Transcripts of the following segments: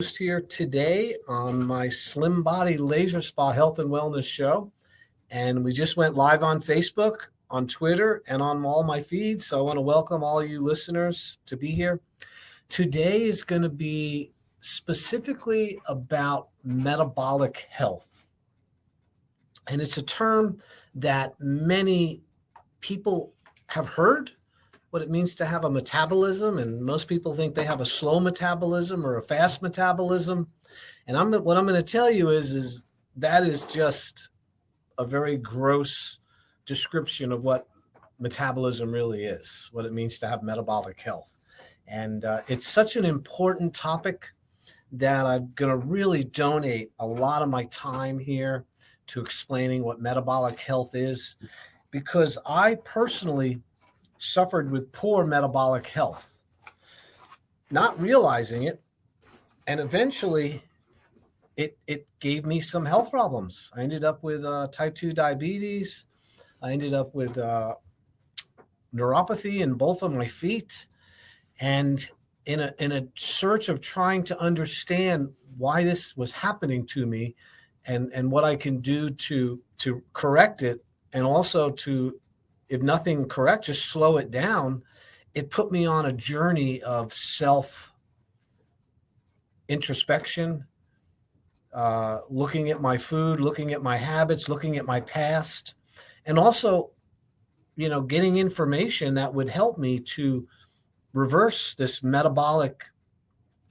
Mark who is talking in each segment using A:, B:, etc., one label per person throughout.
A: Here today on my Slim Body Laser Spa Health and Wellness Show. And we just went live on Facebook, on Twitter, and on all my feeds. So I want to welcome all you listeners to be here. Today is going to be specifically about metabolic health. And it's a term that many people have heard, what it means to have a metabolism, and most people think they have a slow metabolism or a fast metabolism. And what I'm going to tell you is that is just a very gross description of what metabolism really is, what it means to have metabolic health. And it's such an important topic that I'm going to really donate a lot of my time here to explaining what metabolic health is, because I personally suffered with poor metabolic health, not realizing it. And eventually it gave me some health problems. I ended up with type 2 diabetes. I ended up with neuropathy in both of my feet. And in a search of trying to understand why this was happening to me and what I can do to correct it, and also to, if nothing correct, just slow it down. It put me on a journey of self introspection, looking at my food, looking at my habits, looking at my past, and also, getting information that would help me to reverse this metabolic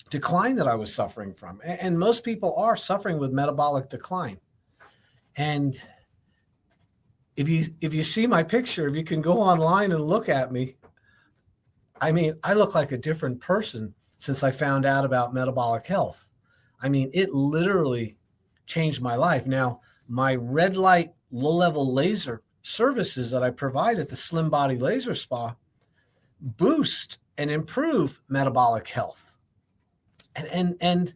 A: decline that I was suffering from. And most people are suffering with metabolic decline. And if you see my picture, if you can go online and look at me, I mean, I look like a different person since I found out about metabolic health. I mean, it literally changed my life. Now, my red light, low level laser services that I provide at the Slim Body Laser Spa boost and improve metabolic health. And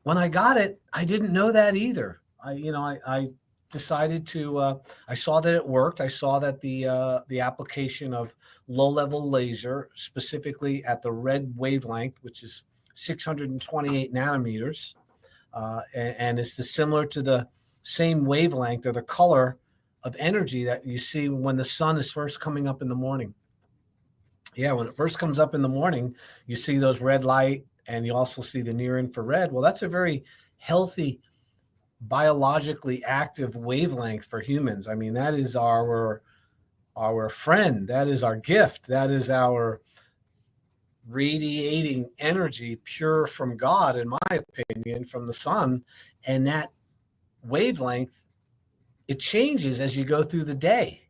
A: when I got it, I didn't know that either. I decided to, I saw that it worked. I saw that the application of low-level laser, specifically at the red wavelength, which is 628 nanometers, and it's similar to the same wavelength or the color of energy that you see when the sun is first coming up in the morning. Yeah, when it first comes up in the morning, you see those red light, and you also see the near infrared. Well, that's a very healthy, biologically active wavelength for humans. I mean, that is our friend. That is our gift. That is our radiating energy, pure from God, in my opinion, from the sun. And that wavelength, it changes as you go through the day.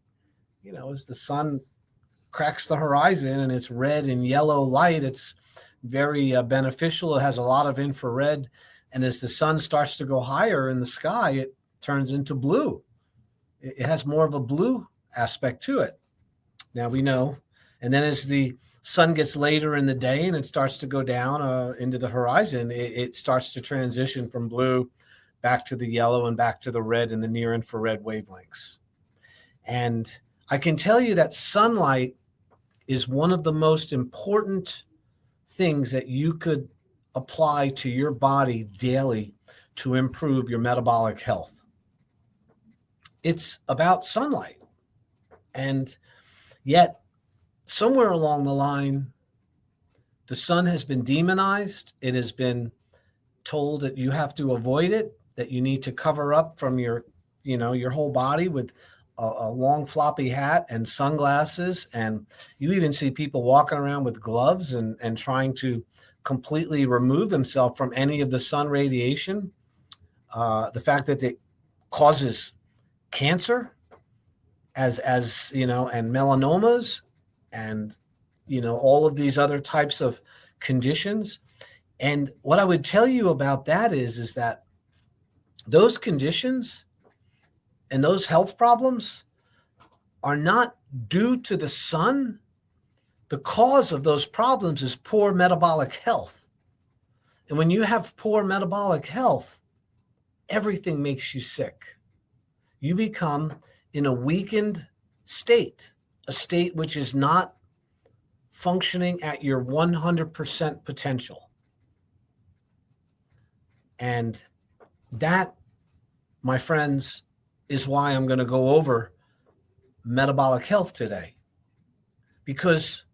A: As the sun cracks the horizon and it's red and yellow light, it's very beneficial. It has a lot of infrared. And as the sun starts to go higher in the sky, it turns into blue. It has more of a blue aspect to it. Now we know. And then as the sun gets later in the day and it starts to go down into the horizon, it starts to transition from blue back to the yellow and back to the red and the near infrared wavelengths. And I can tell you that sunlight is one of the most important things that you could apply to your body daily to improve your metabolic health. It's about sunlight. And yet, somewhere along the line, the sun has been demonized. It has been told that you have to avoid it, that you need to cover up from your whole body with a long floppy hat and sunglasses. And you even see people walking around with gloves and trying to completely remove themselves from any of the sun radiation. The fact that it causes cancer and melanomas and, all of these other types of conditions. And what I would tell you about that is that those conditions and those health problems are not due to the sun. The cause of those problems is poor metabolic health. And when you have poor metabolic health, everything makes you sick. You become in a weakened state, a state which is not functioning at your 100% potential. And that, my friends, is why I'm going to go over metabolic health today. Because,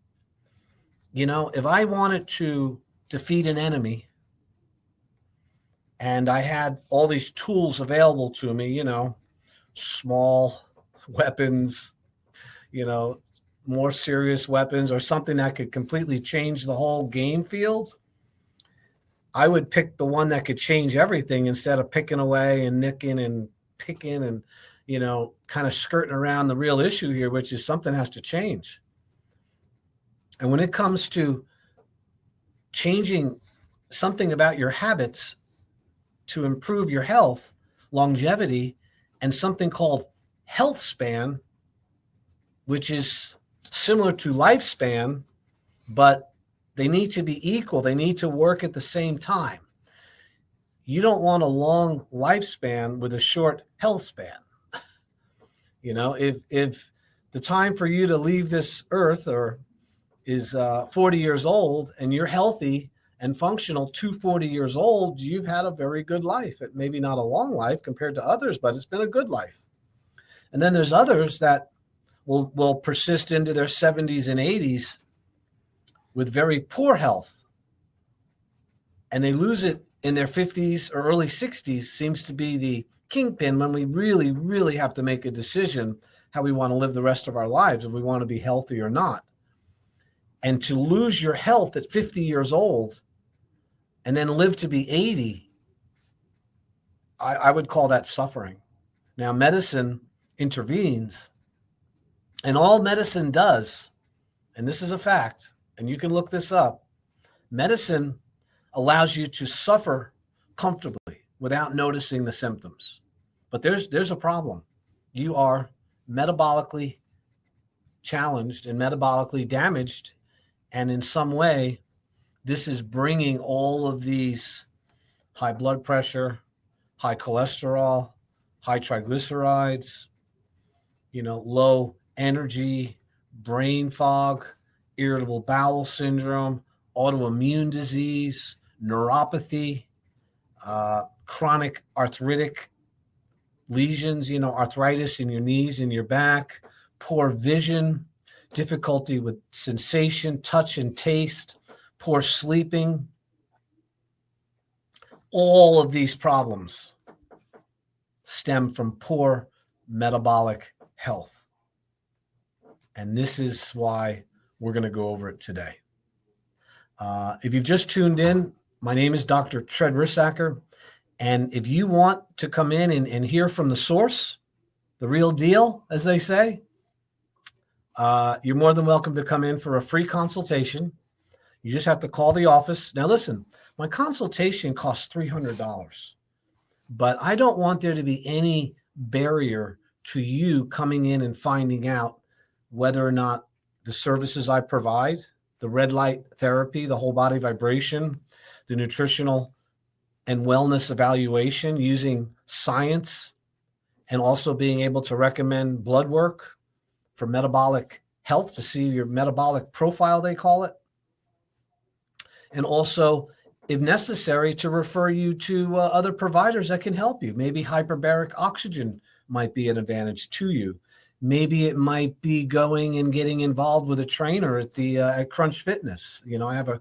A: if I wanted to defeat an enemy and I had all these tools available to me, small weapons, more serious weapons, or something that could completely change the whole game field, I would pick the one that could change everything instead of picking away and nicking and picking and, kind of skirting around the real issue here, which is something has to change. And when it comes to changing something about your habits to improve your health, longevity, and something called health span, which is similar to lifespan, but they need to be equal. They need to work at the same time. You don't want a long lifespan with a short health span. If the time for you to leave this earth is 40 years old and you're healthy and functional to 40 years old, you've had a very good life. It maybe not a long life compared to others, but it's been a good life. And then there's others that will persist into their 70s and 80s with very poor health. And they lose it in their 50s or early 60s, seems to be the kingpin when we really, really have to make a decision how we want to live the rest of our lives, if we want to be healthy or not. And to lose your health at 50 years old and then live to be 80, I would call that suffering. Now, medicine intervenes, and all medicine does, and this is a fact, and you can look this up, medicine allows you to suffer comfortably without noticing the symptoms. But there's a problem. You are metabolically challenged and metabolically damaged, and in some way, this is bringing all of these high blood pressure, high cholesterol, high triglycerides, low energy, brain fog, irritable bowel syndrome, autoimmune disease, neuropathy, chronic arthritic lesions, arthritis in your knees and your back, poor vision, difficulty with sensation, touch, and taste, poor sleeping. All of these problems stem from poor metabolic health. And this is why we're going to go over it today. If you've just tuned in, my name is Dr. Tread Rissacker. And if you want to come in and hear from the source, the real deal, as they say, you're more than welcome to come in for a free consultation. You just have to call the office. Now, listen, my consultation costs $300, but I don't want there to be any barrier to you coming in and finding out whether or not the services I provide, the red light therapy, the whole body vibration, the nutritional and wellness evaluation using science, and also being able to recommend blood work for metabolic health to see your metabolic profile, they call it. And also, if necessary, to refer you to other providers that can help you. Maybe hyperbaric oxygen might be an advantage to you. Maybe it might be going and getting involved with a trainer at Crunch Fitness. I have a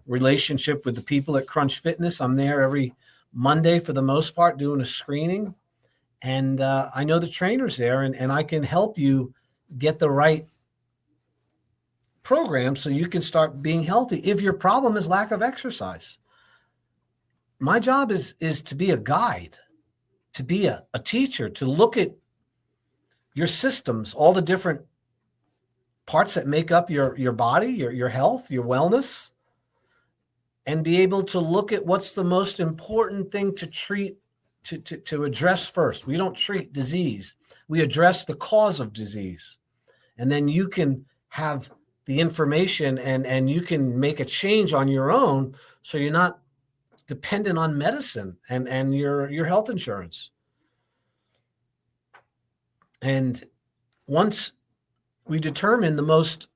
A: relationship with the people at Crunch Fitness. I'm there every Monday for the most part doing a screening. And I know the trainers there, and I can help you get the right program so you can start being healthy if your problem is lack of exercise. My job is to be a guide, to be a teacher, to look at your systems, all the different parts that make up your body, your health, your wellness, and be able to look at what's the most important thing to treat, to address first. We don't treat disease. We address the cause of disease. And then you can have the information and you can make a change on your own so you're not dependent on medicine and your health insurance. And once we determine the most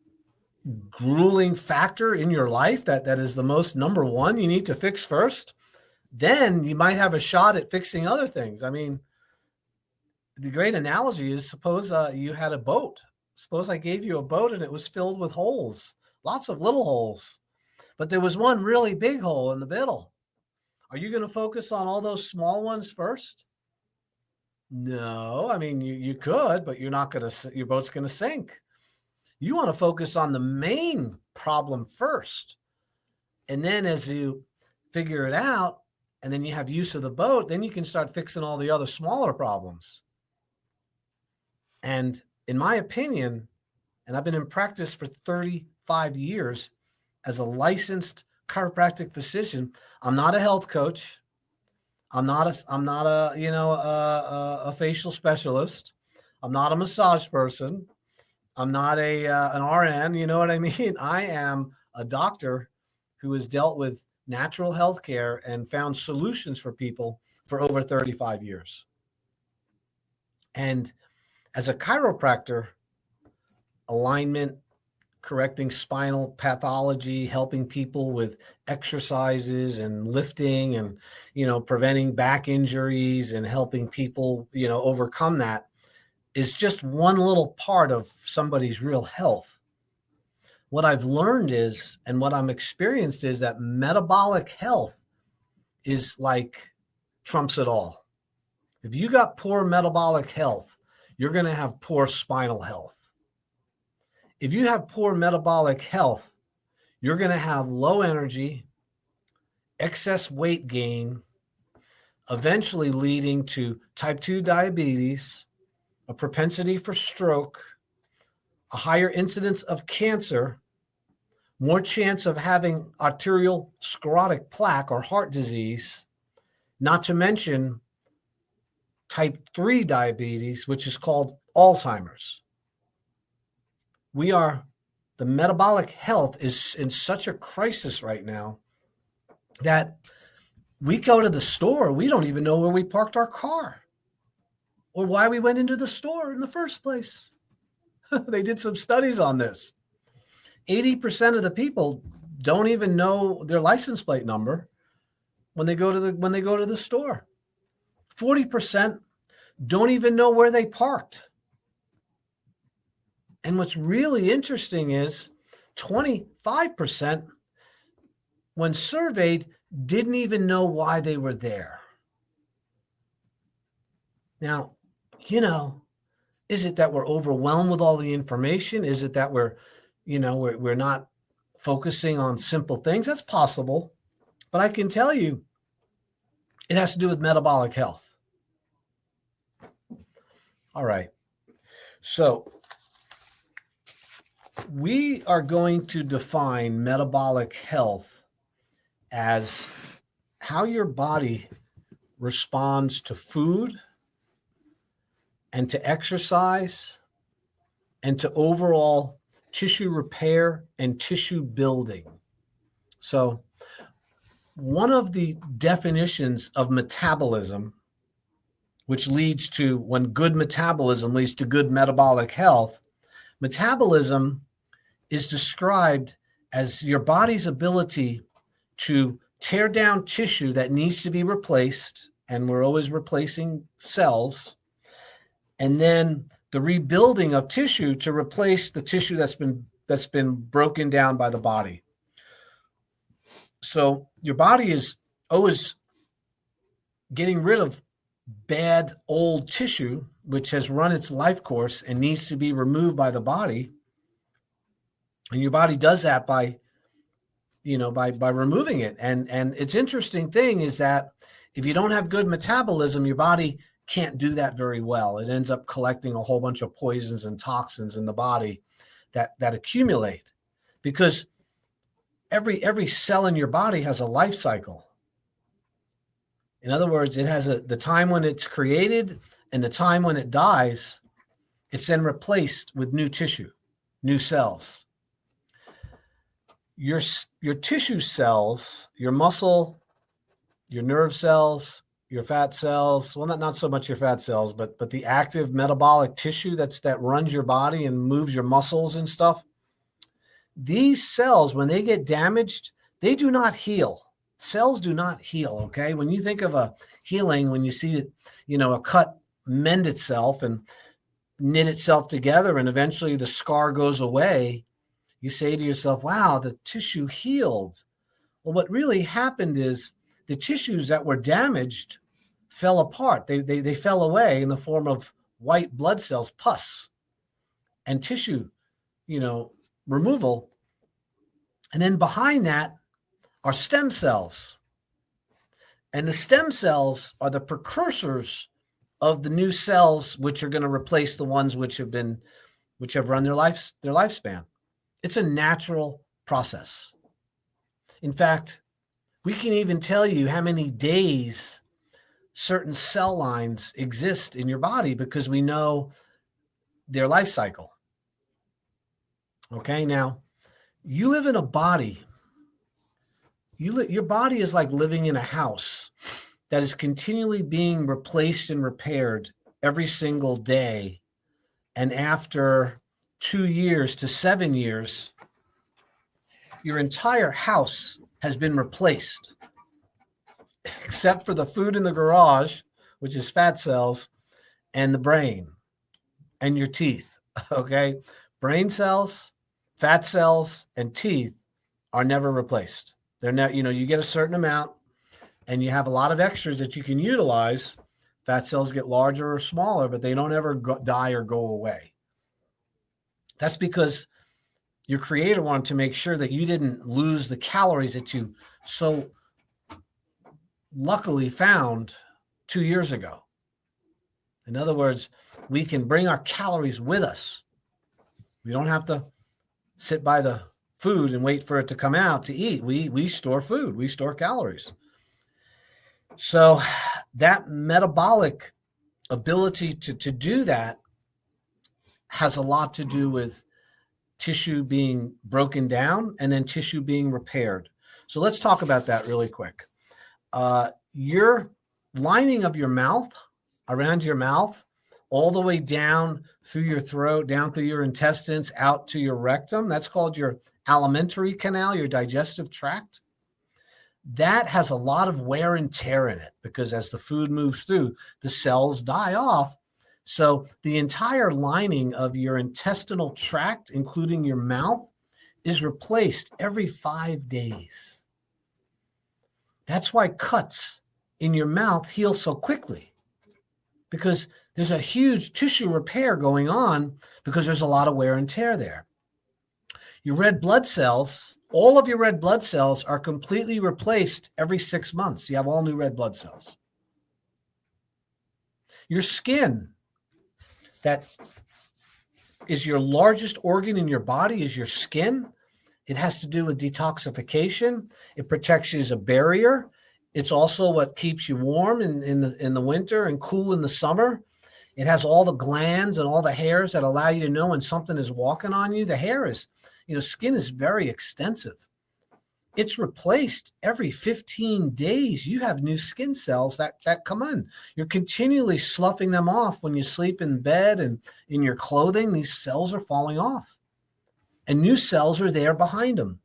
A: grueling factor in your life that is the most number one you need to fix first, then you might have a shot at fixing other things. I mean, the great analogy is, suppose you had a boat. Suppose I gave you a boat and it was filled with holes, lots of little holes, but there was one really big hole in the middle. Are you going to focus on all those small ones first? No, I mean, you could, but you're not going to, your boat's going to sink. You want to focus on the main problem first. And then as you figure it out, and then you have use of the boat, then you can start fixing all the other smaller problems. And in my opinion, and I've been in practice for 35 years as a licensed chiropractic physician, I'm not a health coach. I'm not a facial specialist. I'm not a massage person. I'm not an RN. You know what I mean? I am a doctor who has dealt with natural health care and found solutions for people for over 35 years. And as a chiropractor, alignment, correcting spinal pathology, helping people with exercises and lifting and, preventing back injuries and helping people, overcome that is just one little part of somebody's real health. What I've learned is, and what I'm experienced is, that metabolic health is like trumps it all. If you got poor metabolic health, you're going to have poor spinal health. If you have poor metabolic health, you're going to have low energy, excess weight gain, eventually leading to type 2 diabetes, a propensity for stroke, a higher incidence of cancer, more chance of having arterial sclerotic plaque or heart disease, not to mention type 3 diabetes, which is called Alzheimer's. The metabolic health is in such a crisis right now that we go to the store, we don't even know where we parked our car or why we went into the store in the first place. They did some studies on this. 80% of the people don't even know their license plate number when they go to the store. 40% don't even know where they parked. And what's really interesting is 25%, when surveyed, didn't even know why they were there. Now, is it that we're overwhelmed with all the information? Is it that we're not focusing on simple things? That's possible. But I can tell you, it has to do with metabolic health. All right. So we are going to define metabolic health as how your body responds to food and to exercise and to overall tissue repair and tissue building. So one of the definitions of metabolism, which leads to, when good metabolism leads to good metabolic health, metabolism is described as your body's ability to tear down tissue that needs to be replaced, and we're always replacing cells, and then the rebuilding of tissue to replace the tissue that's been broken down by the body. So your body is always getting rid of bad old tissue, which has run its life course and needs to be removed by the body. And your body does that by removing it. And it's interesting thing is that if you don't have good metabolism, your body can't do that very well. It ends up collecting a whole bunch of poisons and toxins in the body that accumulate, because every cell in your body has a life cycle. In other words, it has the time when it's created and the time when it dies. It's then replaced with new tissue, new cells. Your tissue cells, your muscle, your nerve cells, your fat cells, well, not so much your fat cells, but the active metabolic tissue that runs your body and moves your muscles and stuff. These cells, when they get damaged, they do not heal. Cells do not heal, okay? When you think of a healing, when you see it, a cut mend itself and knit itself together and eventually the scar goes away, you say to yourself, wow, the tissue healed. Well, what really happened is the tissues that were damaged fell apart. They fell away in the form of white blood cells, pus, and tissue, removal. And then behind that are stem cells. And the stem cells are the precursors of the new cells, which are going to replace the ones which have run their lifespan. It's a natural process. In fact, we can even tell you how many days certain cell lines exist in your body because we know their life cycle. Okay, now you live in a body. Your body is like living in a house that is continually being replaced and repaired every single day. And after 2 years to 7 years, your entire house has been replaced, except for the food in the garage, which is fat cells, and the brain and your teeth. Okay? Brain cells, fat cells, and teeth are never replaced. They're not, you get a certain amount and you have a lot of extras that you can utilize. Fat cells get larger or smaller, but they don't ever die or go away. That's because your creator wanted to make sure that you didn't lose the calories that you so luckily found 2 years ago. In other words, we can bring our calories with us. We don't have to sit by the food and wait for it to come out to eat. We store food. We store calories. So that metabolic ability to do that has a lot to do with tissue being broken down and then tissue being repaired. So let's talk about that really quick. Your lining of your mouth, around your mouth, all the way down through your throat, down through your intestines, out to your rectum, that's called your alimentary canal, your digestive tract. That has a lot of wear and tear in it because as the food moves through, the cells die off. So the entire lining of your intestinal tract, including your mouth, is replaced every 5 days. That's why cuts in your mouth heal so quickly, because there's a huge tissue repair going on because there's a lot of wear and tear there. Your red blood cells, all of your red blood cells are completely replaced every 6 months. You have all new red blood cells. Your skin, that is your largest organ in your body, is your skin. It has to do with detoxification. It protects you as a barrier. It's also what keeps you warm in the winter and cool in the summer. It has all the glands and all the hairs that allow you to know when something is walking on you. The hair is, skin is very extensive. It's replaced every 15 days. You have new skin cells that come in. You're continually sloughing them off when you sleep in bed and in your clothing. These cells are falling off. And new cells are there behind them.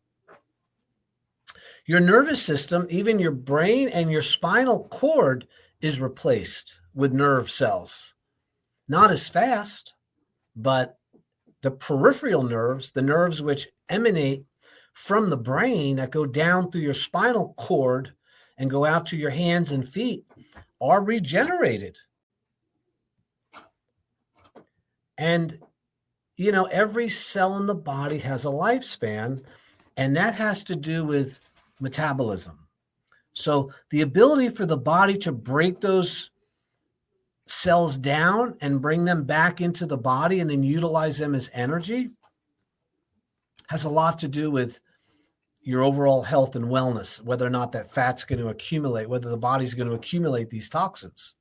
A: Your nervous system, even your brain and your spinal cord, is replaced with nerve cells. Not as fast, but the peripheral nerves, the nerves which emanate from the brain that go down through your spinal cord and go out to your hands and feet, are regenerated. And, every cell in the body has a lifespan, and that has to do with metabolism. So the ability for the body to break those cells down and bring them back into the body and then utilize them as energy has a lot to do with your overall health and wellness, whether or not that fat's going to accumulate, whether the body's going to accumulate these toxins.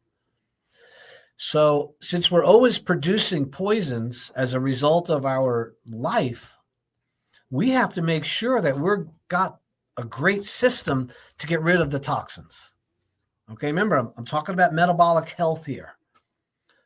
A: So since we're always producing poisons as a result of our life, we have to make sure that we've got a great system to get rid of the toxins. Okay, remember, I'm talking about metabolic health here.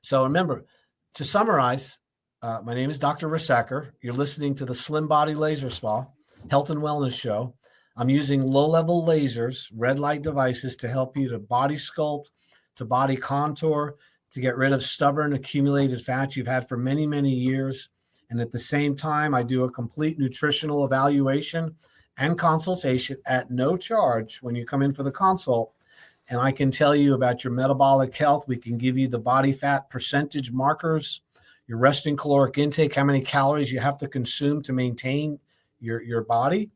A: So remember, to summarize, my name is Dr. Risacker. You're listening to the Slim Body Laser Spa Health and Wellness Show. I'm using low-level lasers, red light devices to help you to body sculpt, to body contour, to get rid of stubborn accumulated fat you've had for many, many years. And at the same time, I do a complete nutritional evaluation and consultation at no charge when you come in for the consult. And I can tell you about your metabolic health. We can give you the body fat percentage markers, your resting caloric intake, how many calories you have to consume to maintain your body.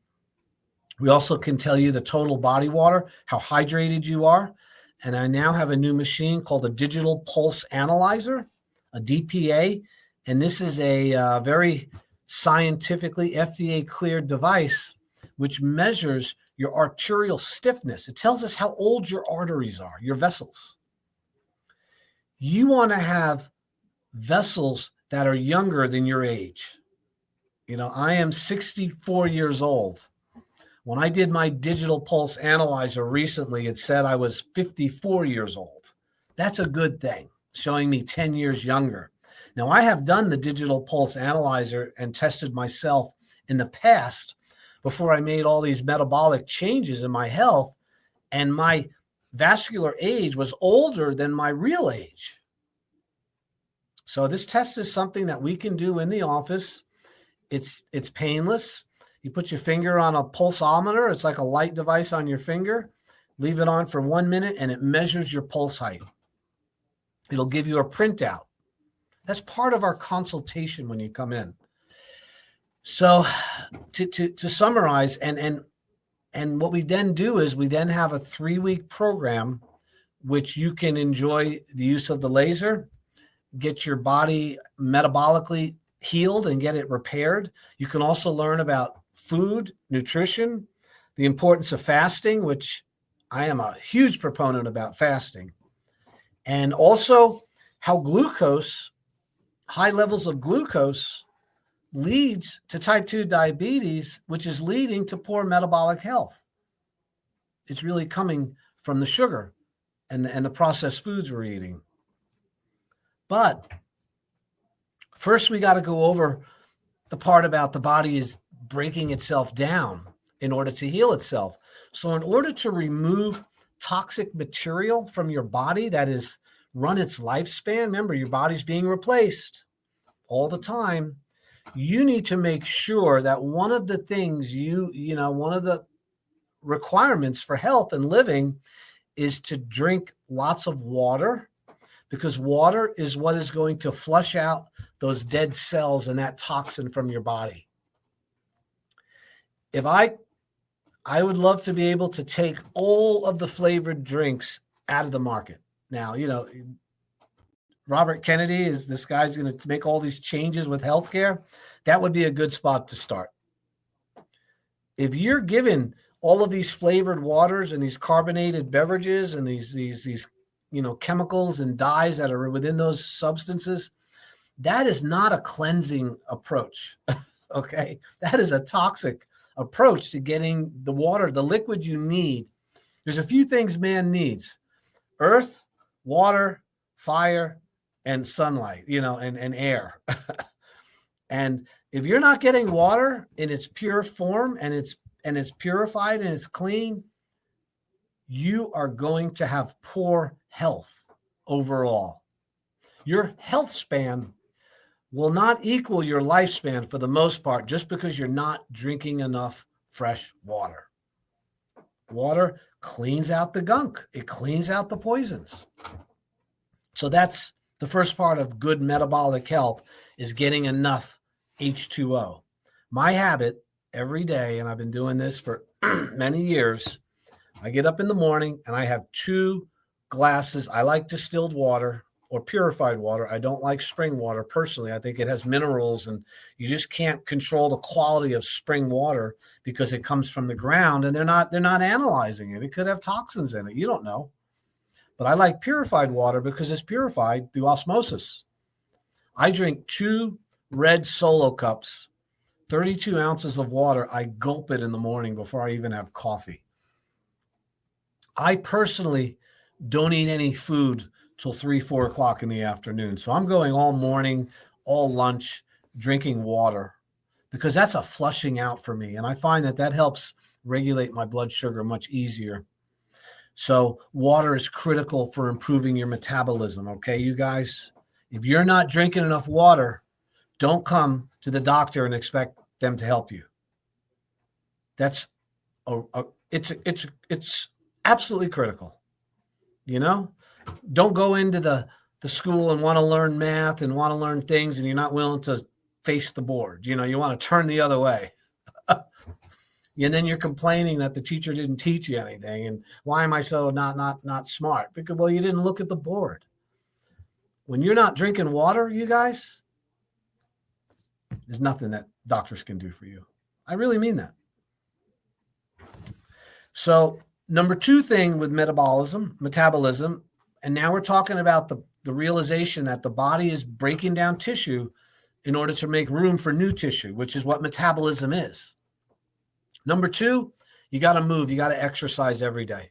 A: We also can tell you the total body water, how hydrated you are. And I now have a new machine called a digital pulse analyzer, a DPA. And this is a very scientifically FDA cleared device, which measures your arterial stiffness. It tells us how old your arteries are, your vessels. You want to have vessels that are younger than your age. You know, I am 64 years old. When I did my digital pulse analyzer recently, it said I was 54 years old. That's a good thing, showing me 10 years younger. Now, I have done the digital pulse analyzer and tested myself in the past before I made all these metabolic changes in my health, and my vascular age was older than my real age. So this test is something that we can do in the office. It's painless. You put your finger on a pulsometer. It's like a light device on your finger. Leave it on for 1 minute, and it measures your pulse height. It'll give you a printout. That's part of our consultation when you come in. So to summarize, and what we then do is we then have a 3-week program, which you can enjoy the use of the laser, get your body metabolically healed and get it repaired. You can also learn about food, nutrition, the importance of fasting, which I am a huge proponent about fasting, and also how glucose, high levels of glucose, leads to type 2 diabetes, which is leading to poor metabolic health. It's really coming from the sugar and the processed foods we're eating. But first, we got to go over the part about the body is breaking itself down in order to heal itself. So in order to remove toxic material from your body that is run its lifespan, remember, your body's being replaced all the time. You need to make sure that one of the things one of the requirements for health and living is to drink lots of water, because water is what is going to flush out those dead cells and that toxin from your body. If I would love to be able to take all of the flavored drinks out of the market. Now, Robert Kennedy is this guy's going to make all these changes with healthcare. That would be a good spot to start. If you're given all of these flavored waters and these carbonated beverages and these chemicals and dyes that are within those substances, that is not a cleansing approach. Okay, that is a toxic approach to getting the water, the liquid you need. There's a few things man needs: earth, water, fire, and sunlight, and air. And if you're not getting water in its pure form and it's purified and it's clean, you are going to have poor health overall. Your health span will not equal your lifespan for the most part, just because you're not drinking enough fresh water. Water cleans out the gunk. It cleans out the poisons. So that's the first part of good metabolic health, is getting enough H2O. My habit every day, and I've been doing this for many years, I get up in the morning and I have 2 glasses. I like distilled water or purified water. I don't like spring water personally. I think it has minerals, and you just can't control the quality of spring water because it comes from the ground and they're not analyzing it. It could have toxins in it. You don't know. But I like purified water because it's purified through osmosis. I drink 2 red Solo cups, 32 ounces of water. I gulp it in the morning before I even have coffee. I personally don't eat any food till 3-4 o'clock in the afternoon. So I'm going all morning, all lunch, drinking water, because that's a flushing out for me. And I find that helps regulate my blood sugar much easier. So water is critical for improving your metabolism. Okay, you guys, if you're not drinking enough water, don't come to the doctor and expect them to help you. That's it's absolutely critical. You know, don't go into the school and want to learn math and want to learn things, and you're not willing to face the board. You know, you want to turn the other way. And then you're complaining that the teacher didn't teach you anything. And why am I so not smart? Because, well, you didn't look at the board. When you're not drinking water, you guys, there's nothing that doctors can do for you. I really mean that. So number 2 thing with metabolism, and now we're talking about the realization that the body is breaking down tissue in order to make room for new tissue, which is what metabolism is. Number 2, you got to move. You got to exercise every day.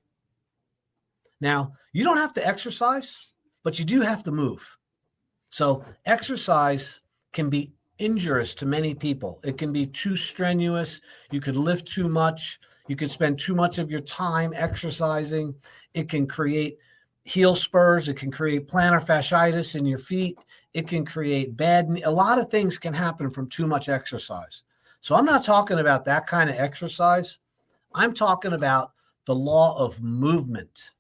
A: Now, you don't have to exercise, but you do have to move. So exercise can be injurious to many people. It can be too strenuous. You could lift too much. You could spend too much of your time exercising. It can create heel spurs. It can create plantar fasciitis in your feet. It can create a lot of things can happen from too much exercise. So I'm not talking about that kind of exercise. I'm talking about the law of movement.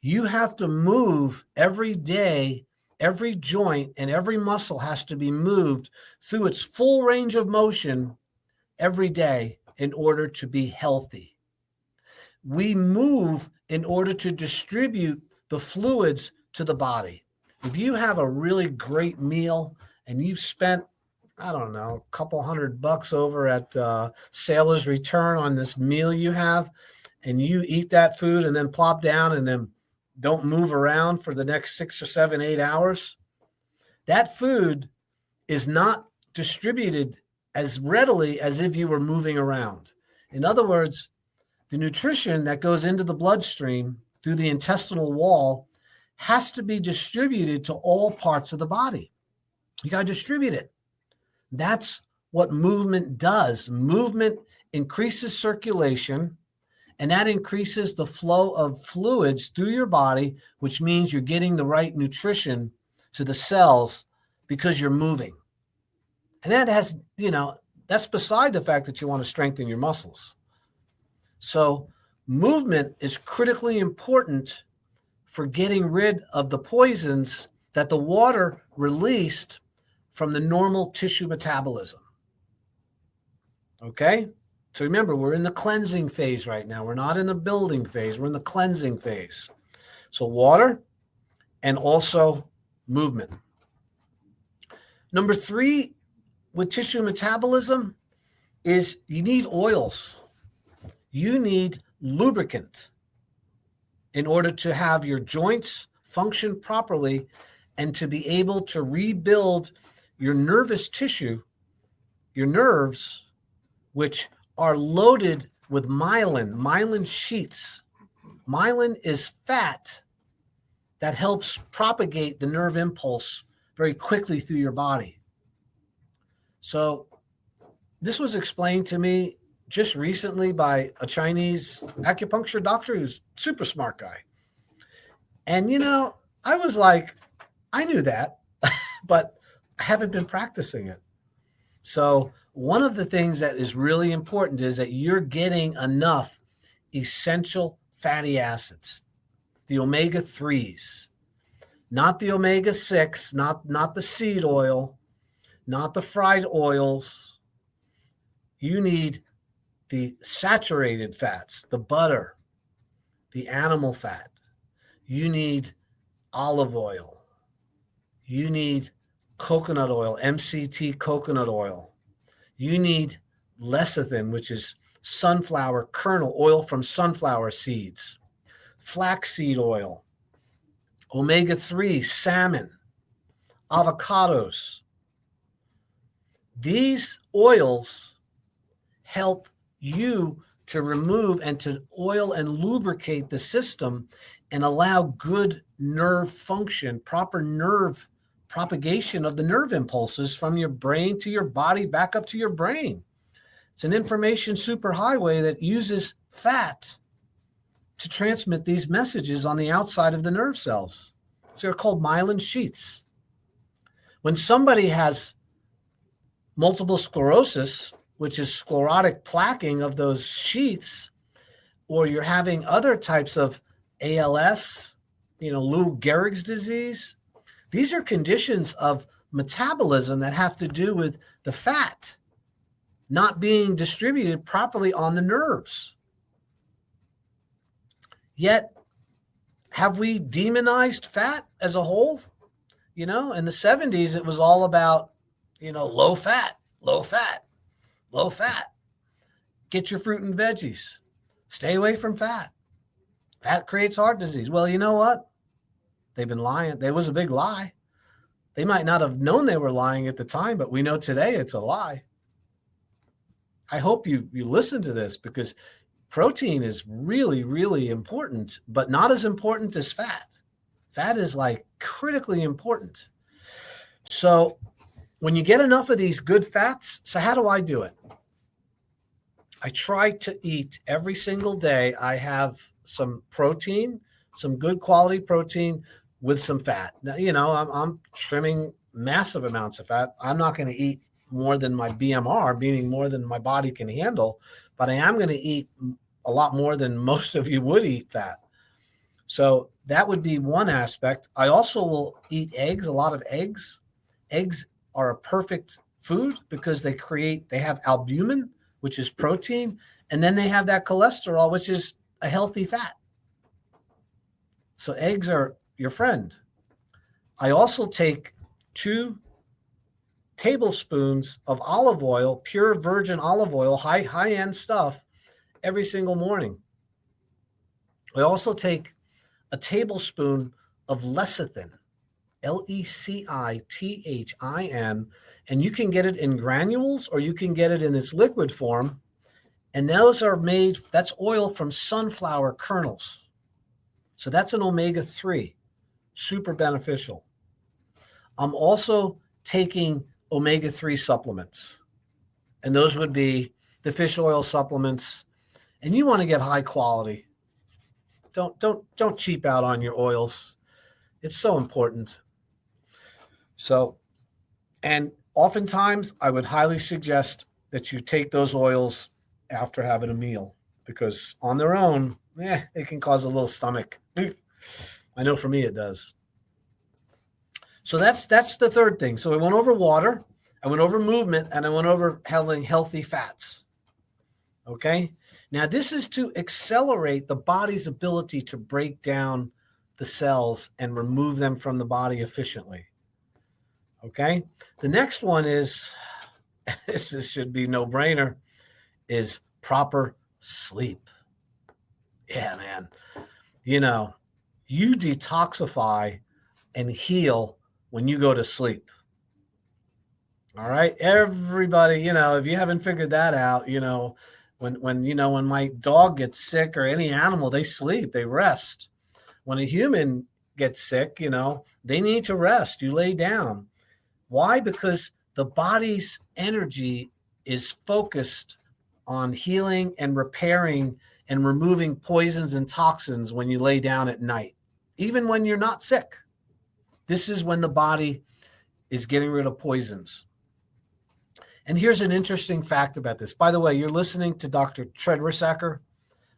A: You have to move every day. Every joint and every muscle has to be moved through its full range of motion every day in order to be healthy. We move in order to distribute the fluids to the body. If you have a really great meal and you've spent, I don't know, a couple $100 over at Sailor's Return on this meal you have, and you eat that food and then plop down and then don't move around for the next 6 or 7, 8 hours, that food is not distributed as readily as if you were moving around. In other words, the nutrition that goes into the bloodstream through the intestinal wall has to be distributed to all parts of the body. You got to distribute it. That's what movement does. Movement increases circulation, and that increases the flow of fluids through your body, which means you're getting the right nutrition to the cells because you're moving. And that has, that's beside the fact that you want to strengthen your muscles. So movement is critically important for getting rid of the poisons that the water released from the normal tissue metabolism. Okay? So remember, we're in the cleansing phase right now. We're not in the building phase. We're in the cleansing phase. So water and also movement. Number 3 with tissue metabolism is you need oils. You need lubricant in order to have your joints function properly and to be able to rebuild your nervous tissue, your nerves, which are loaded with myelin sheaths. Myelin is fat that helps propagate the nerve impulse very quickly through your body. So this was explained to me just recently by a Chinese acupuncture doctor who's a super smart guy. And, I was like, I knew that, but I haven't been practicing it. So one of the things that is really important is that you're getting enough essential fatty acids, the omega-3s, not the omega-6, not the seed oil, not the fried oils. You need the saturated fats, the butter, the animal fat. You need olive oil. You need coconut oil, MCT coconut oil. You need lecithin, which is sunflower kernel, oil from sunflower seeds, flaxseed oil, omega-3, salmon, avocados. These oils help you to remove and to oil and lubricate the system and allow good nerve function, proper nerve propagation of the nerve impulses from your brain to your body back up to your brain. It's an information superhighway that uses fat to transmit these messages on the outside of the nerve cells. So they're called myelin sheaths. When somebody has multiple sclerosis, which is sclerotic plaquing of those sheaths, or you're having other types of ALS, Lou Gehrig's disease, these are conditions of metabolism that have to do with the fat not being distributed properly on the nerves. Yet, have we demonized fat as a whole? In the 70s, it was all about, low fat, low fat, low fat. Get your fruit and veggies. Stay away from fat. Fat creates heart disease. Well, you know what? They've been lying. There was a big lie. They might not have known they were lying at the time, but we know today it's a lie. I hope you listen to this, because protein is really, really important, but not as important as fat. Fat is like critically important. So when you get enough of these good fats, so how do I do it? I try to eat every single day. I have some protein, some good quality protein with some fat. Now, I'm trimming massive amounts of fat. I'm not going to eat more than my BMR, meaning more than my body can handle, but I am going to eat a lot more than most of you would eat fat. So that would be one aspect. I also will eat eggs, a lot of eggs. Eggs are a perfect food because they have albumin, which is protein, and then they have that cholesterol, which is a healthy fat. So eggs are your friend. I also take 2 tablespoons of olive oil, pure virgin olive oil, high-end stuff, every single morning. I also take a tablespoon of lecithin, Lecithin, and you can get it in granules or you can get it in its liquid form. And that's oil from sunflower kernels. So that's an omega-3, super beneficial. I'm also taking omega-3 supplements, and those would be the fish oil supplements. And you want to get high quality. Don't cheap out on your oils. It's so important. So, and oftentimes I would highly suggest that you take those oils after having a meal, because on their own, it can cause a little stomach. I know for me it does. So that's the third thing. So I went over water, I went over movement, and I went over having healthy fats. Okay? Now, this is to accelerate the body's ability to break down the cells and remove them from the body efficiently. Okay? The next one is, this should be no-brainer, is proper sleep. Yeah, man. You detoxify and heal when you go to sleep. All right? Everybody, if you haven't figured that out, when my dog gets sick or any animal, they sleep, they rest. When a human gets sick, they need to rest. You lay down. Why? Because the body's energy is focused on healing and repairing and removing poisons and toxins when you lay down at night, even when you're not sick. This is when the body is getting rid of poisons. And here's an interesting fact about this. By the way, you're listening to Dr. Treadrisacker.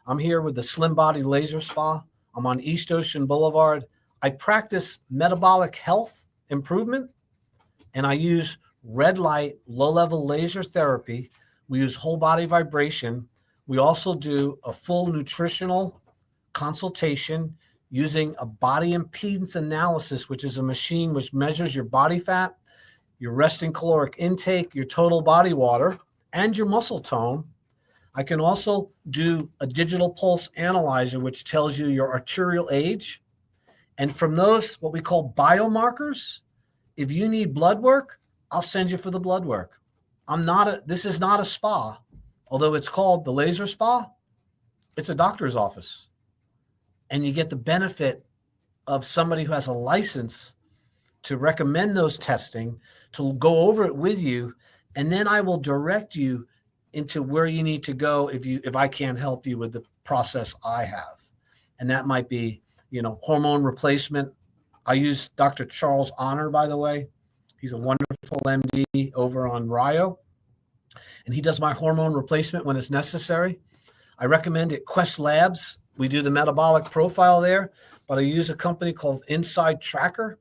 A: I'm here with the Slim Body Laser Spa. I'm on East Ocean Boulevard. I practice metabolic health improvement, and I use red light, low-level laser therapy. We use whole body vibration. We also do a full nutritional consultation using a body impedance analysis, which is a machine which measures your body fat, your resting caloric intake, your total body water, and your muscle tone. I can also do a digital pulse analyzer, which tells you your arterial age. And from those, what we call biomarkers, if you need blood work, I'll send you for the blood work. This is not a spa, although it's called the laser spa. It's a doctor's office. And you get the benefit of somebody who has a license to recommend those testing, to go over it with you, and then I will direct you into where you need to go if I can't help you with the process I have. And that might be, hormone replacement. I use Dr. Charles Honor, by the way. He's a wonderful MD over on Rio, and he does my hormone replacement when it's necessary. I recommend it Quest Labs. We do the metabolic profile there, but I use a company called Inside Tracker.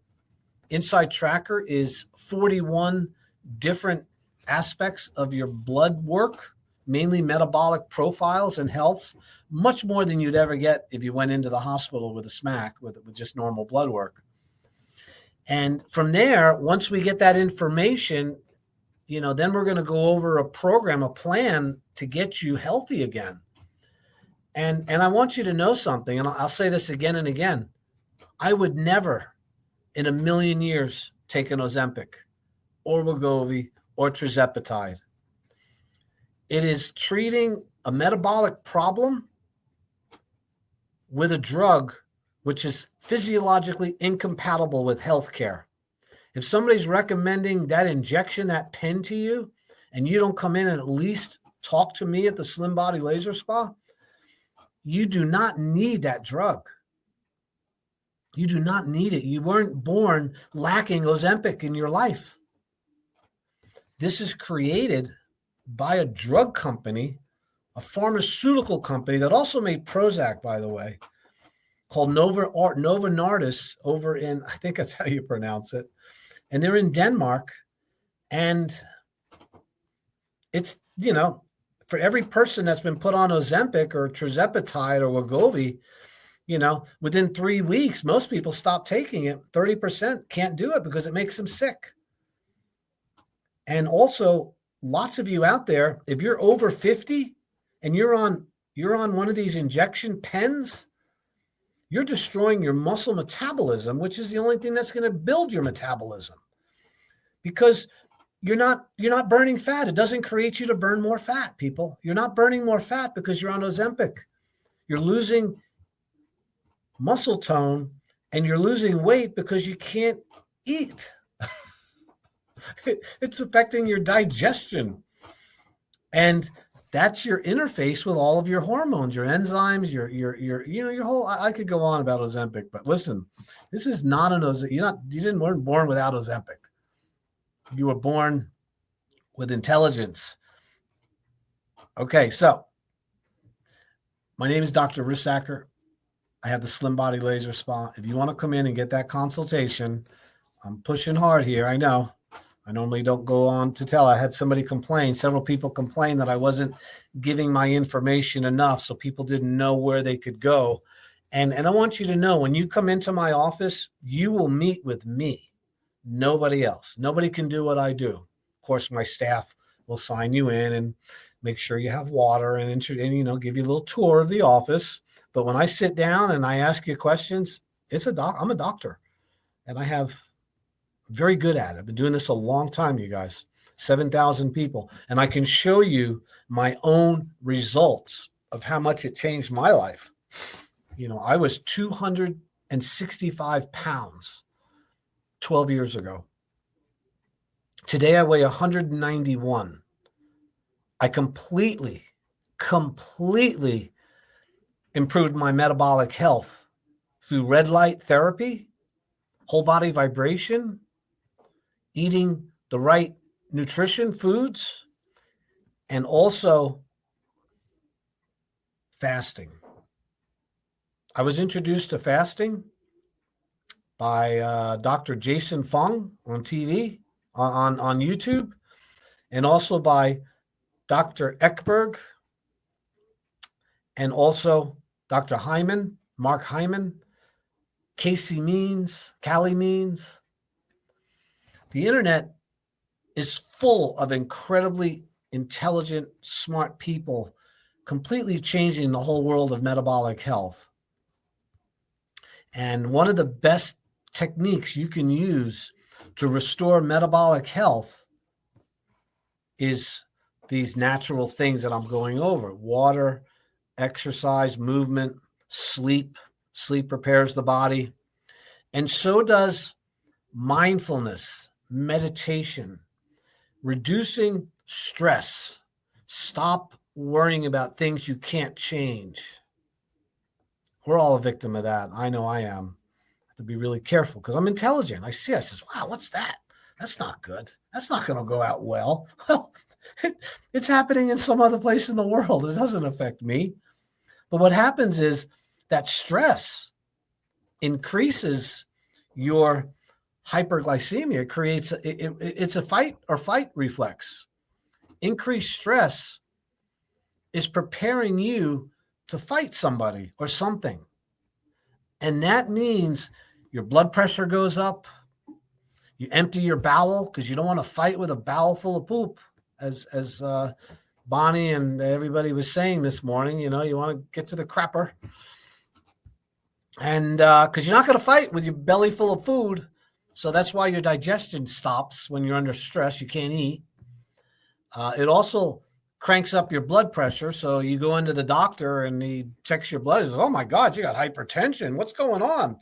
A: Inside Tracker is 41 different aspects of your blood work, mainly metabolic profiles and health, much more than you'd ever get if you went into the hospital with a SMAC with just normal blood work. And from there, once we get that information, then we're going to go over a program, a plan to get you healthy again. And I want you to know something, and I'll say this again and again. I would never in a million years take an Ozempic or Wegovy or tirzepatide. It is treating a metabolic problem with a drug which is physiologically incompatible with healthcare. If somebody's recommending that injection, that pen to you, and you don't come in and at least talk to me at the Slim Body Laser Spa, you do not need that drug. You do not need it. You weren't born lacking Ozempic in your life. This is created by a drug company, a pharmaceutical company that also made Prozac, by the way, called Novo Nordisk over in, I think that's how you pronounce it. And they're in Denmark. And it's, for every person that's been put on Ozempic or tirzepatide or Wegovy, within 3 weeks, most people stop taking it. 30% can't do it because it makes them sick. And also, lots of you out there, if you're over 50 and you're on one of these injection pens, you're destroying your muscle metabolism, which is the only thing that's going to build your metabolism, because you're not burning fat. It doesn't create you to burn more fat, people. You're not burning more fat because you're on Ozempic. You're losing muscle tone and you're losing weight because you can't eat. It's affecting your digestion. And that's your interface with all of your hormones, your enzymes, your whole, I could go on about Ozempic, but listen, this is not an Ozempic. You weren't born without Ozempic. You were born with intelligence. Okay, so my name is Dr. Rissacker. I have the Slim Body Laser Spa. If you want to come in and get that consultation, I'm pushing hard here. I know. I normally don't go on to tell. I had somebody complain. Several people complain that I wasn't giving my information enough, so people didn't know where they could go. And I want you to know, when you come into my office, you will meet with me. Nobody else. Nobody can do what I do. Of course, my staff will sign you in and make sure you have water and give you a little tour of the office. But when I sit down and I ask you questions, I'm a doctor, and I have very good at it. I've been doing this a long time, you guys. 7,000 people, and I can show you my own results of how much it changed my life. I was 265 pounds 12 years ago. Today I weigh 191. I completely improved my metabolic health through red light therapy, whole body vibration, eating the right nutrition foods, and also fasting. I was introduced to fasting by Dr. Jason Fung on TV, on YouTube, and also by Dr. Ekberg, and also Dr. Hyman, Mark Hyman, Callie Means. The internet is full of incredibly intelligent, smart people, completely changing the whole world of metabolic health. And one of the best techniques you can use to restore metabolic health is these natural things that I'm going over: water, exercise, movement, sleep. Sleep prepares the body. And so does mindfulness, meditation, reducing stress, Stop worrying about things you can't change. We're all a victim of that. I know I am. I have to be really careful because I'm intelligent. I says, wow, what's that? That's not good. That's not going to go out well. Well, it's happening in some other place in the world. It doesn't affect me. But what happens is that stress increases your hyperglycemia, creates it's a fight or fight reflex. Increased stress is preparing you to fight somebody or something. And that means your blood pressure goes up. You empty your bowel because you don't want to fight with a bowel full of poop, as Bonnie and everybody was saying this morning. You want to get to the crapper. And because you're not going to fight with your belly full of food. So that's why your digestion stops when you're under stress. You can't eat. It also cranks up your blood pressure. So you go into the doctor and he checks your blood. He says, oh my God, you got hypertension. What's going on?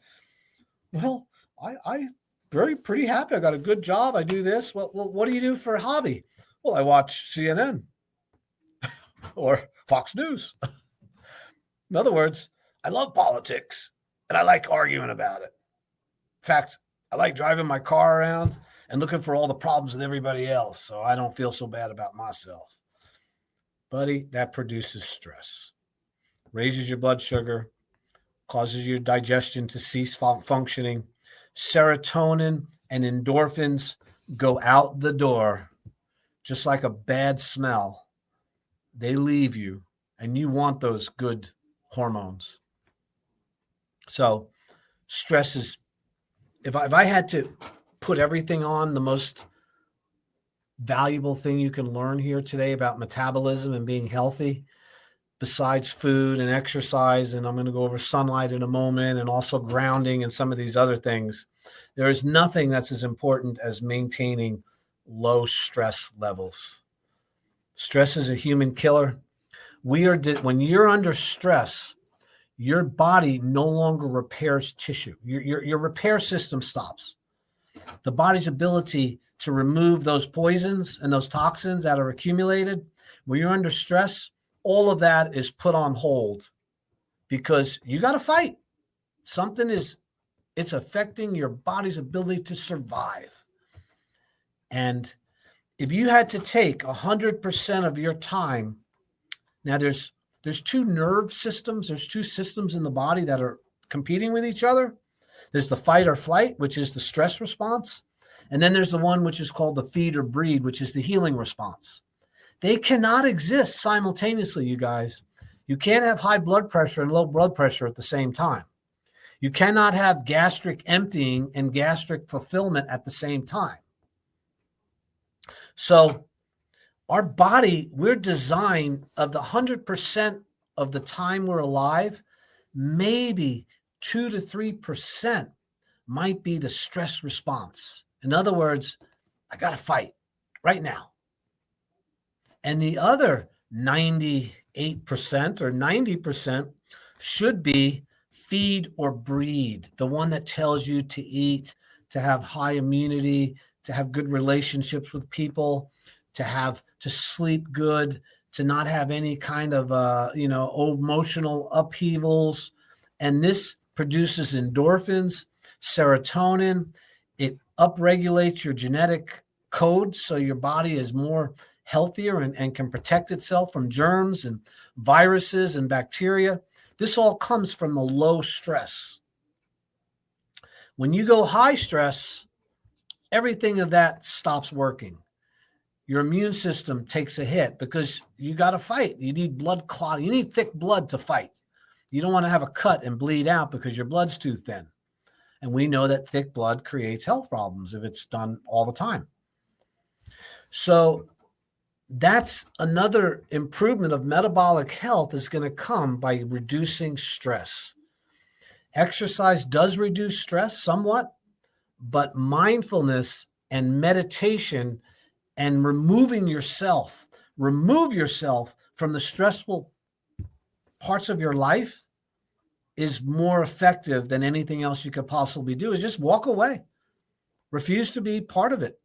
A: Well, I pretty happy. I got a good job. I do this. Well, what do you do for a hobby? Well, I watch CNN or Fox News. In other words, I love politics and I like arguing about it. In fact, I like driving my car around and looking for all the problems with everybody else so I don't feel so bad about myself. Buddy, that produces stress, raises your blood sugar, causes your digestion to cease functioning. Serotonin and endorphins go out the door just like a bad smell. They leave you, and you want those good hormones. So stress is, if I had to put everything on, the most valuable thing you can learn here today about metabolism and being healthy, besides food and exercise, and I'm going to go over sunlight in a moment, and also grounding and some of these other things, there is nothing that's as important as maintaining low stress levels. Stress is a human killer. When you're under stress, your body no longer repairs tissue. Your repair system stops. The body's ability to remove those poisons and those toxins that are accumulated, when you're under stress, all of that is put on hold because you got to fight. It's affecting your body's ability to survive. And if you had to take 100% of your time, now there's two nerve systems, there's two systems in the body that are competing with each other. There's the fight or flight, which is the stress response. And then there's the one which is called the feed or breed, which is the healing response. They cannot exist simultaneously, you guys. You can't have high blood pressure and low blood pressure at the same time. You cannot have gastric emptying and gastric fulfillment at the same time. So our body, we're designed, of the 100% of the time we're alive, maybe 2 to 3% might be the stress response. In other words, I got to fight right now. And the other 98% or 90% should be feed or breed, the one that tells you to eat, to have high immunity, to have good relationships with people, to sleep good, to not have any kind of emotional upheavals. And this produces endorphins, serotonin. It upregulates your genetic code so your body is more healthier and can protect itself from germs and viruses and bacteria. This all comes from the low stress. When you go high stress, everything of that stops working. Your immune system takes a hit because you got to fight. You need blood clotting. You need thick blood to fight. You don't want to have a cut and bleed out because your blood's too thin. And we know that thick blood creates health problems if it's done all the time. So that's another improvement of metabolic health is going to come by reducing stress. Exercise does reduce stress somewhat, but mindfulness and meditation and remove yourself from the stressful parts of your life is more effective than anything else you could possibly do. Is just walk away. Refuse to be part of it.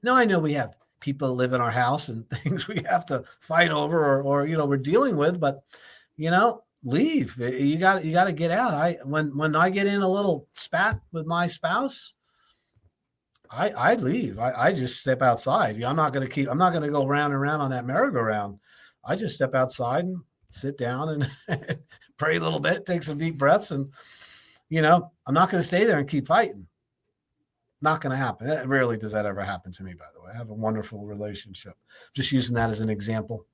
A: Now, I know we have people that live in our house and things we have to fight over or we're dealing with, but leave. You got to get out. When I get in a little spat with my spouse, I leave. I just step outside. I'm not going to go round and round on that merry-go-round. I just step outside and sit down and pray a little bit, take some deep breaths, and I'm not going to stay there and keep fighting. Not going to happen. Rarely does that ever happen to me, by the way. I have a wonderful relationship. Just using that as an example.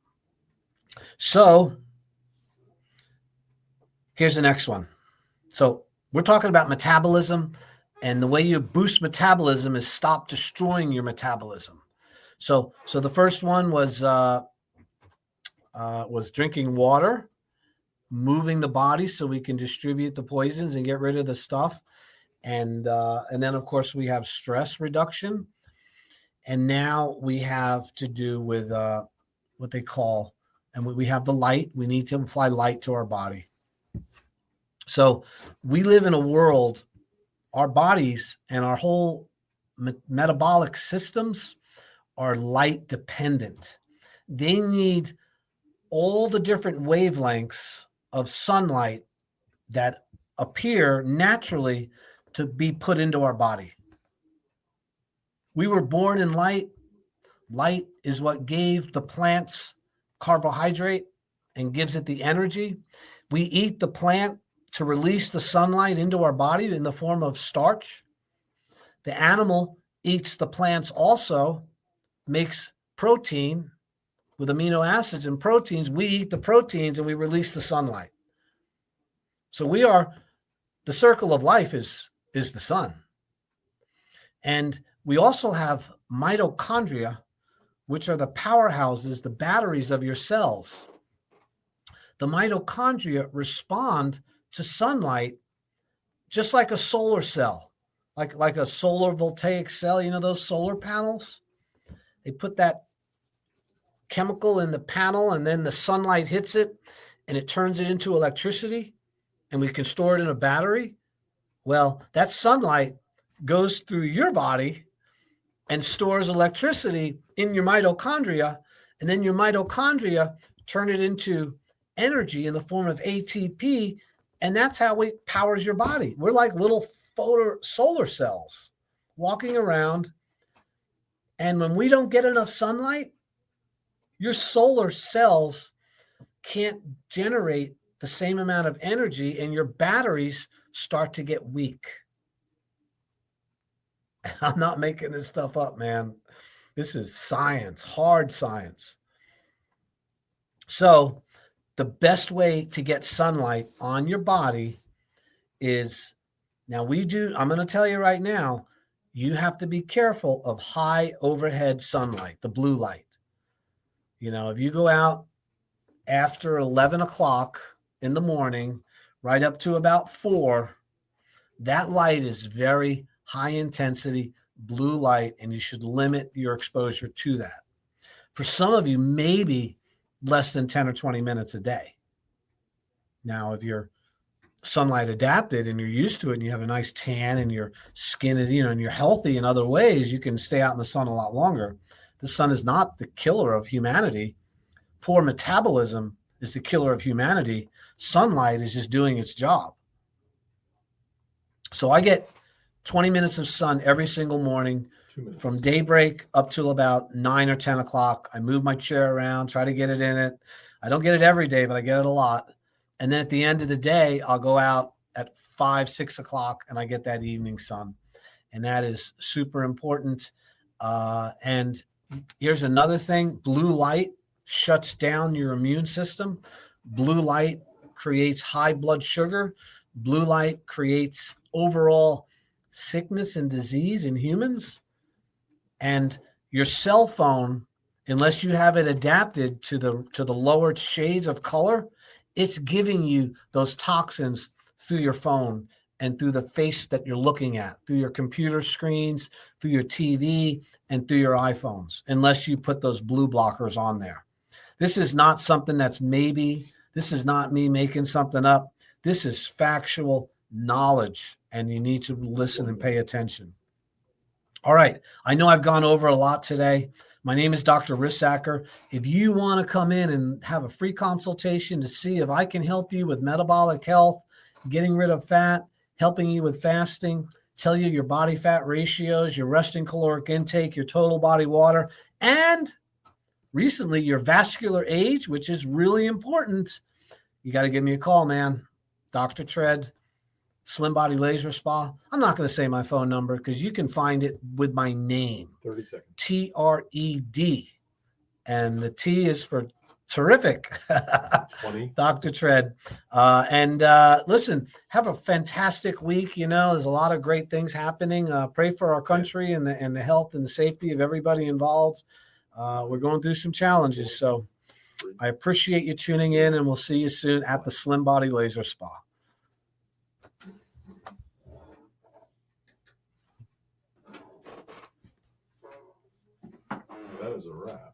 A: So here's the next one. So we're talking about metabolism, and the way you boost metabolism is stop destroying your metabolism. So the first one was drinking water, moving the body so we can distribute the poisons and get rid of the stuff. And then, of course, we have stress reduction. And now we have to do with what they call, and we have the light. We need to apply light to our body. So we live in a world, our bodies and our whole metabolic systems are light dependent. They need all the different wavelengths of sunlight that appear naturally to be put into our body. We were born in light. Light is what gave the plants carbohydrate and gives it the energy. We eat the plant to release the sunlight into our body in the form of starch. The animal eats the plants also, makes protein with amino acids and proteins. We eat the proteins and we release the sunlight. So the circle of life is the sun. And we also have mitochondria, which are the powerhouses, the batteries of your cells. The mitochondria respond to sunlight just like a solar cell, like a solar voltaic cell, those solar panels. They put that chemical in the panel and then the sunlight hits it and it turns it into electricity and we can store it in a battery. Well, that sunlight goes through your body and stores electricity in your mitochondria, and then your mitochondria turn it into energy in the form of ATP, and that's how it powers your body. We're like little solar cells walking around, and when we don't get enough sunlight, your solar cells can't generate the same amount of energy, and your batteries start to get weak. I'm not making this stuff up, man. This is science, hard science. So the best way to get sunlight on your body is, I'm going to tell you right now, you have to be careful of high overhead sunlight, the blue light. If you go out after 11 o'clock in the morning, right up to about 4, that light is very high intensity blue light, and you should limit your exposure to that. For some of you, maybe less than 10 or 20 minutes a day. Now, if you're sunlight adapted and you're used to it and you have a nice tan and your skin is, and you're healthy in other ways, you can stay out in the sun a lot longer. The sun is not the killer of humanity. Poor metabolism is the killer of humanity. Sunlight is just doing its job. So I get 20 minutes of sun every single morning from daybreak up till about 9 or 10 o'clock. I move my chair around, try to get it in it. I don't get it every day, but I get it a lot. And then at the end of the day, I'll go out at 5, 6 o'clock and I get that evening sun. And that is super important. And here's another thing. Blue light shuts down your immune system. Blue light creates high blood sugar. Blue light creates overall sickness and disease in humans. And your cell phone, unless you have it adapted to the lower shades of color, it's giving you those toxins through your phone and through the face that you're looking at, through your computer screens, through your TV, and through your iPhones, unless you put those blue blockers on there. This is not something that's maybe. This is not me making something up. This is factual knowledge, and you need to listen and pay attention. All right. I know I've gone over a lot today, My name is Dr. Rissacker. If you want to come in and have a free consultation to see if I can help you with metabolic health, getting rid of fat, helping you with fasting, tell you your body fat ratios, your resting caloric intake, your total body water, and recently your vascular age, which is really important, you got to give me a call, man. Dr. Tread, Slim Body Laser Spa. I'm not going to say my phone number because you can find it with my name.
B: 30 seconds.
A: TRED. And the T is for terrific.
B: 20.
A: Dr. Tread. Listen, have a fantastic week. You know, there's a lot of great things happening. Pray for our country and the health and the safety of everybody involved. We're going through some challenges. So I appreciate you tuning in, and we'll see you soon at the Slim Body Laser Spa.
B: That is a wrap.